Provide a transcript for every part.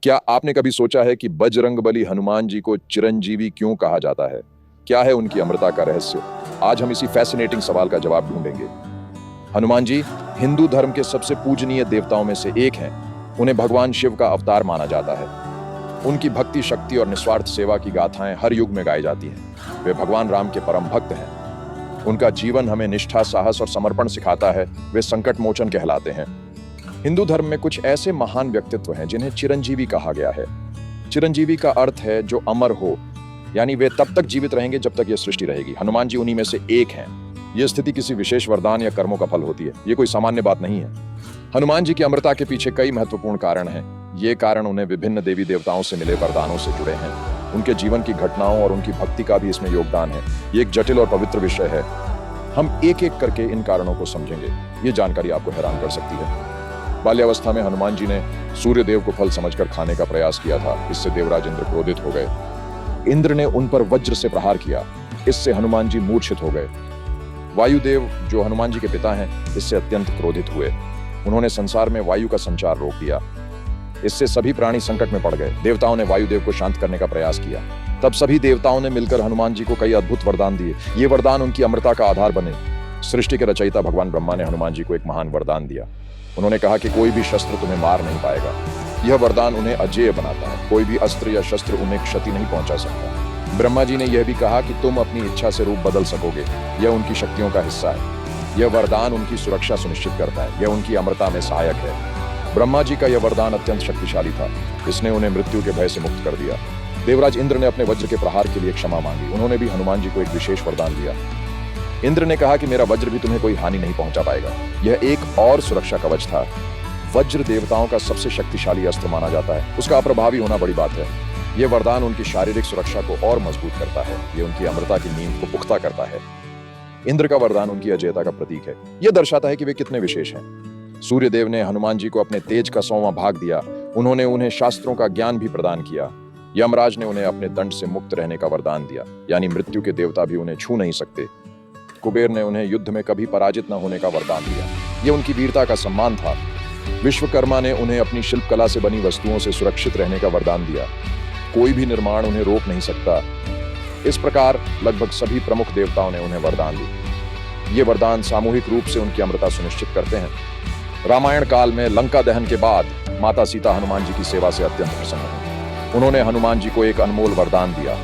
क्या आपने कभी सोचा है कि बजरंगबली हनुमान जी को चिरंजीवी क्यों कहा जाता है? क्या है उनकी अमरता का रहस्य? आज हम इसी फैसिनेटिंग सवाल का जवाब ढूंढेंगे। हनुमान जी हिंदू धर्म के सबसे पूजनीय देवताओं में से एक हैं। उन्हें भगवान शिव का अवतार माना जाता है। उनकी भक्ति, शक्ति और निस्वार्थ सेवा की गाथाएं हर युग में गाई जाती हैं। वे भगवान राम के परम भक्त हैं। उनका जीवन हमें निष्ठा, साहस और समर्पण सिखाता है। वे संकट मोचन कहलाते हैं। हिंदू धर्म में कुछ ऐसे महान व्यक्तित्व हैं जिन्हें चिरंजीवी कहा गया है। चिरंजीवी का अर्थ है जो अमर हो, यानी वे तब तक जीवित रहेंगे जब तक यह सृष्टि रहेगी। हनुमान जी उन्हीं में से एक हैं। यह स्थिति किसी विशेष वरदान या कर्मों का फल होती है। ये कोई सामान्य बात नहीं है। हनुमान जी की अमरता के पीछे कई महत्वपूर्ण कारण हैं। ये कारण उन्हें विभिन्न देवी देवताओं से मिले वरदानों से जुड़े हैं। उनके जीवन की घटनाओं और उनकी भक्ति का भी इसमें योगदान है। ये एक जटिल और पवित्र विषय है। हम एक एक करके इन कारणों को समझेंगे। ये जानकारी आपको हैरान कर सकती है। बाल्यावस्था में हनुमान जी ने सूर्य देव को फल समझकर खाने का प्रयास किया था। इससे देवराज इंद्र क्रोधित हो गए। इंद्र ने उन पर वज्र से प्रहार किया। इससे हनुमान जी मूर्छित हो गए। वायुदेव, जो हनुमान जी के पिता हैं, इससे अत्यंत क्रोधित हुए। उन्होंने संसार में वायु का संचार रोक दिया। इससे सभी प्राणी संकट में पड़ गए। देवताओं ने वायुदेव को शांत करने का प्रयास किया। तब सभी देवताओं ने मिलकर हनुमान जी को कई अद्भुत वरदान दिए। ये वरदान उनकी अमरता का आधार बने। सृष्टि के रचयिता भगवान ब्रह्मा ने हनुमान जी को एक महान वरदान दिया। उन्होंने कहा कि कोई भी शस्त्र तुम्हें मार नहीं पाएगा। यह वरदान उन्हें अजेय बनाता है। कोई भी अस्त्र या शस्त्र उन्हें क्षति नहीं पहुंचा सकता। ब्रह्मा जी ने यह भी कहा कि तुम अपनी इच्छा से रूप बदल सकोगे। यह उनकी शक्तियों का हिस्सा है। यह वरदान उनकी सुरक्षा सुनिश्चित करता है। यह उनकी अमरता में सहायक है। ब्रह्मा जी का यह वरदान अत्यंत शक्तिशाली था। इसने उन्हें मृत्यु के भय से मुक्त कर दिया। देवराज इंद्र ने अपने वज्र के प्रहार के लिए क्षमा मांगी। उन्होंने भी हनुमान जी को एक विशेष वरदान दिया। इंद्र ने कहा कि मेरा वज्र भी तुम्हें कोई हानि नहीं पहुंचा पाएगा। यह एक और सुरक्षा कवच था। वज्र देवताओं का सबसे शक्तिशाली अस्त्र माना जाता है। उसका अप्रभावी होना बड़ी बात है। यह वरदान उनकी शारीरिक सुरक्षा को और मजबूत करता है। यह उनकी अमरता की नींव को पुख्ता करता है। इंद्र का वरदान उनकी अजेयता का प्रतीक है। यह दर्शाता है कि वे कितने विशेष हैं। सूर्यदेव ने हनुमान जी को अपने तेज का 100वां भाग दिया। उन्होंने उन्हें शास्त्रों का ज्ञान भी प्रदान किया। यमराज ने उन्हें अपने दंड से मुक्त रहने का वरदान दिया, यानी मृत्यु के देवता भी उन्हें छू नहीं सकते। कुबेर ने उन्हें युद्ध में कभी पराजित न होने का वरदान दिया। यह उनकी वीरता का सम्मान था। विश्वकर्मा ने उन्हें अपनी शिल्प कला से बनी वस्तुओं से सुरक्षित रहने का वरदान दिया। कोई भी निर्माण उन्हें रोक नहीं सकता। इस प्रकार लगभग सभी प्रमुख देवताओं ने उन्हें वरदान दी। ये वरदान सामूहिक रूप से उनकी अमरता सुनिश्चित करते हैं। रामायण काल में लंका दहन के बाद माता सीता हनुमान जी की सेवा से अत्यंत प्रसन्न हुई। उन्होंने हनुमान जी को एक अनमोल वरदान दिया।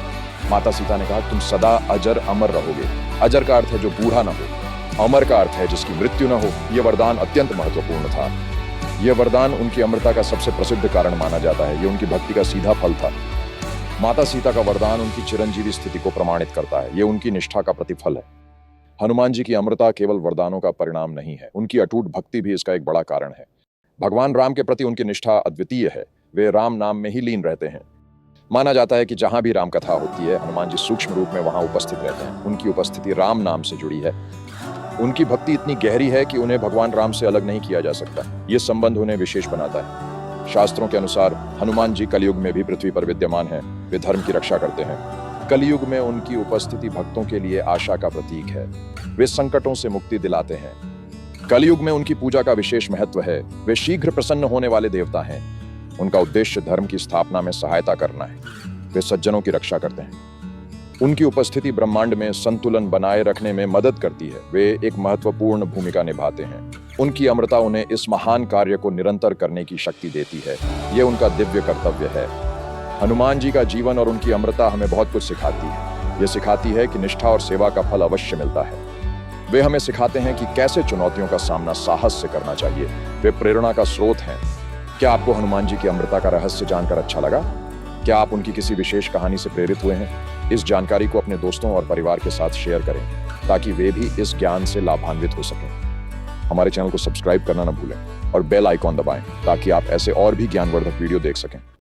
माता सीता ने कहा, तुम सदा अजर अमर रहोगे। अजर का अर्थ है जो बूढ़ा न हो। अमर का अर्थ है जिसकी मृत्यु न हो। यह वरदान अत्यंत महत्वपूर्ण था। यह वरदान उनकी अमरता का सबसे प्रसिद्ध कारण माना जाता है। यह उनकी भक्ति का सीधा फल था। माता सीता का वरदान उनकी चिरंजीवी स्थिति को प्रमाणित करता है। यह उनकी निष्ठा का प्रतिफल है। हनुमान जी की अमरता केवल वरदानों का परिणाम नहीं है। उनकी अटूट भक्ति भी इसका एक बड़ा कारण है। भगवान राम के प्रति उनकी निष्ठा अद्वितीय है। वे राम नाम में ही लीन रहते हैं। माना जाता है कि जहां भी राम कथा होती है, हनुमान जी सूक्ष्म रूप में वहां उपस्थित रहते हैं। उनकी उपस्थिति राम नाम से जुड़ी है। उनकी भक्ति इतनी गहरी है कि उन्हें भगवान राम से अलग नहीं किया जा सकता। ये संबंध उन्हें विशेष बनाता है। शास्त्रों के अनुसार हनुमान जी कलयुग में भी पृथ्वी पर विद्यमान हैं। वे धर्म की रक्षा करते हैं। कलयुग में उनकी उपस्थिति भक्तों के लिए आशा का प्रतीक है। वे संकटों से मुक्ति दिलाते हैं। कलयुग में उनकी पूजा का विशेष महत्व है। वे शीघ्र प्रसन्न होने वाले देवता हैं। उनका उद्देश्य धर्म की स्थापना में सहायता करना है। वे सज्जनों की रक्षा करते हैं। उनकी उपस्थिति ब्रह्मांड में संतुलन बनाए रखने में मदद करती है। वे एक महत्वपूर्ण भूमिका निभाते हैं। उनकी अमरता उन्हें इस महान कार्य को निरंतर करने की शक्ति देती है। यह उनका दिव्य कर्तव्य है। हनुमान जी का जीवन और उनकी अमरता हमें बहुत कुछ सिखाती है। यह सिखाती है कि निष्ठा और सेवा का फल अवश्य मिलता है। वे हमें सिखाते हैं कि कैसे चुनौतियों का सामना साहस से करना चाहिए। वे प्रेरणा का स्रोत हैं। क्या आपको हनुमान जी की अमरता का रहस्य जानकर अच्छा लगा? क्या आप उनकी किसी विशेष कहानी से प्रेरित हुए हैं? इस जानकारी को अपने दोस्तों और परिवार के साथ शेयर करें ताकि वे भी इस ज्ञान से लाभान्वित हो सकें। हमारे चैनल को सब्सक्राइब करना न भूलें और बेल आइकॉन दबाएं ताकि आप ऐसे और भी ज्ञानवर्धक वीडियो देख सकें।